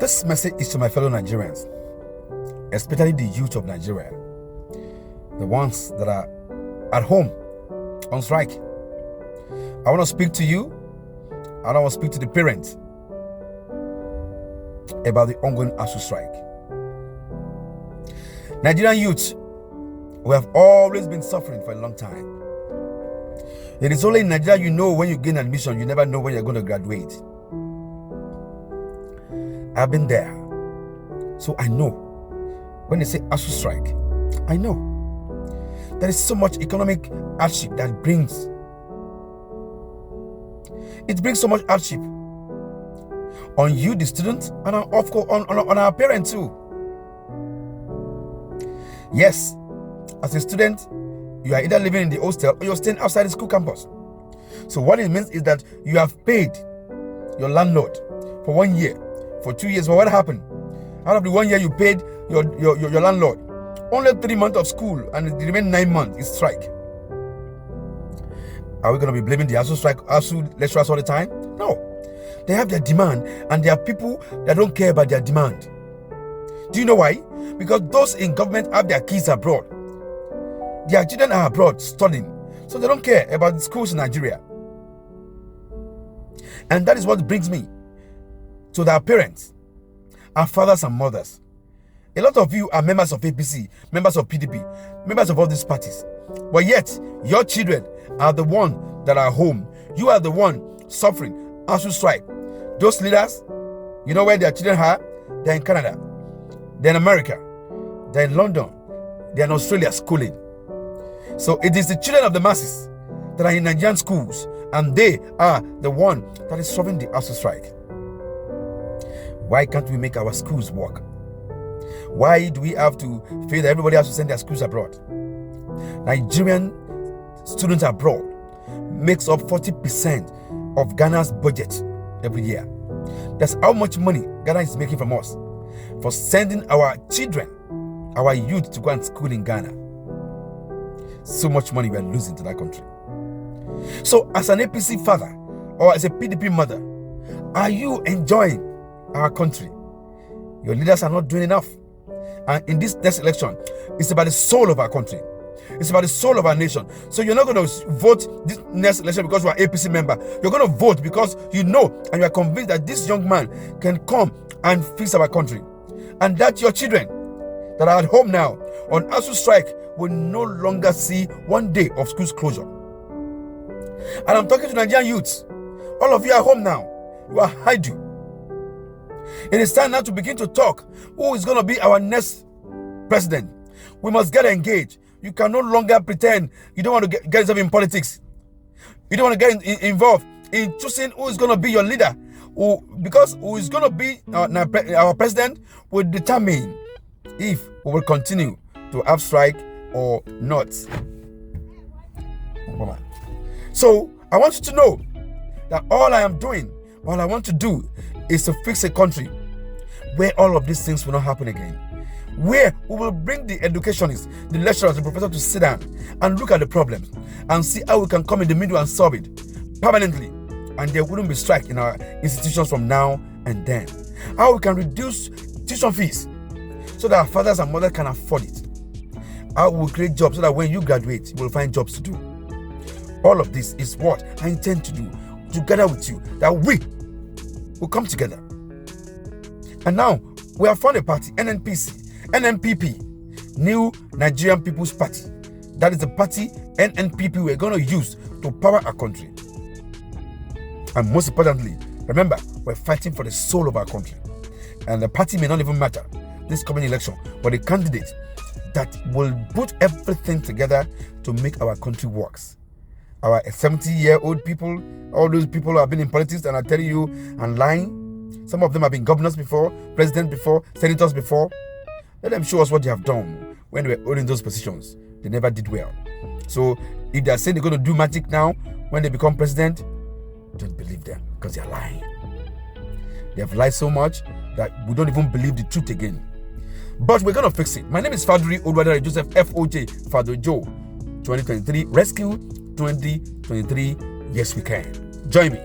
This message is to my fellow Nigerians, especially the youth of Nigeria, the ones that are at home on strike. I want to speak to you, and I want to speak to the parents about the ongoing Asuu strike. Nigerian youths, we have always been suffering for a long time. It is only in Nigeria you know when you gain admission, you never know when you're going to graduate. I've been there, so I know. When they say Asuu strike, I know. There is so much economic hardship that brings. It brings so much hardship on you, the student, and of course on our parents too. Yes, as a student, you are either living in the hostel or you're staying outside the school campus. So what it means is that you have paid your landlord for 1 year, for 2 years. But what happened? Out of the 1 year you paid your landlord, only 3 months of school, and the remaining 9 months is strike. Are we going to be blaming the Asuu strike, Asuu lecturers all the time? No. They have their demand, and there are people that don't care about their demand. Do you know why? Because those in government have their kids abroad. Their children are abroad studying, so they don't care about the schools in Nigeria. And that is what brings me to their parents, our fathers and mothers. A lot of you are members of APC, members of PDP, members of all these parties. But yet, your children are the ones that are home. You are the one suffering Asuu strike. Those leaders, you know where their children are? They're in Canada, they're in America, they're in London, they're in Australia schooling. So it is the children of the masses that are in Nigerian schools, and they are the one that is solving the Asuu strike. Why can't we make our schools work? Why do we have to feel that everybody has to send their schools abroad? Nigerian students abroad makes up 40% of Ghana's budget every year. That's how much money Ghana is making from us for sending our children, our youth, to go and school in Ghana. So much money we are losing to that country. So as an APC father or as a PDP mother, are you enjoying our country? Your leaders are not doing enough. And in this next election, it's about the soul of our country. It's about the soul of our nation. So you're not going to vote this next election because you are an APC member. You're going to vote because you know and you are convinced that this young man can come and fix our country. And that your children that are at home now on Asuu strike will no longer see 1 day of school's closure. And I'm talking to Nigerian youths. All of you are home now. You are hiding. It is time now to begin to talk. Who is going to be our next president? We must get engaged. You can no longer pretend you don't want to get yourself in politics. You don't want to get involved in choosing who is going to be your leader. Because who is going to be our president will determine if we will continue to have strike or not. So I want you to know that all I want to do is to fix a country where all of these things will not happen again. Where we will bring the educationists, the lecturers, the professors to sit down and look at the problems and see how we can come in the middle and solve it permanently. And there wouldn't be strike in our institutions from now and then. How we can reduce tuition fees so that our fathers and mothers can afford it. How we will create jobs so that when you graduate, you will find jobs to do. All of this is what I intend to do together with you, that we will come together. And now we have found a party, NNPP, New Nigerian People's Party. That is the party NNPP we're going to use to power our country. And most importantly, remember, we're fighting for the soul of our country. And the party may not even matter this coming election, but a candidate that will put everything together to make our country work. Our 70-year-old people, all those people who have been in politics and are telling you and lying. Some of them have been governors before, presidents before, senators before. Let them show us what they have done when they were holding those positions. They never did well. So if they are saying they're going to do magic now when they become president, don't believe them because they are lying. They have lied so much that we don't even believe the truth again. But we're going to fix it. My name is Fadri Odwadare Joseph FOJ Fado Joe 2023 Rescue 2023. Yes, we can. Join me.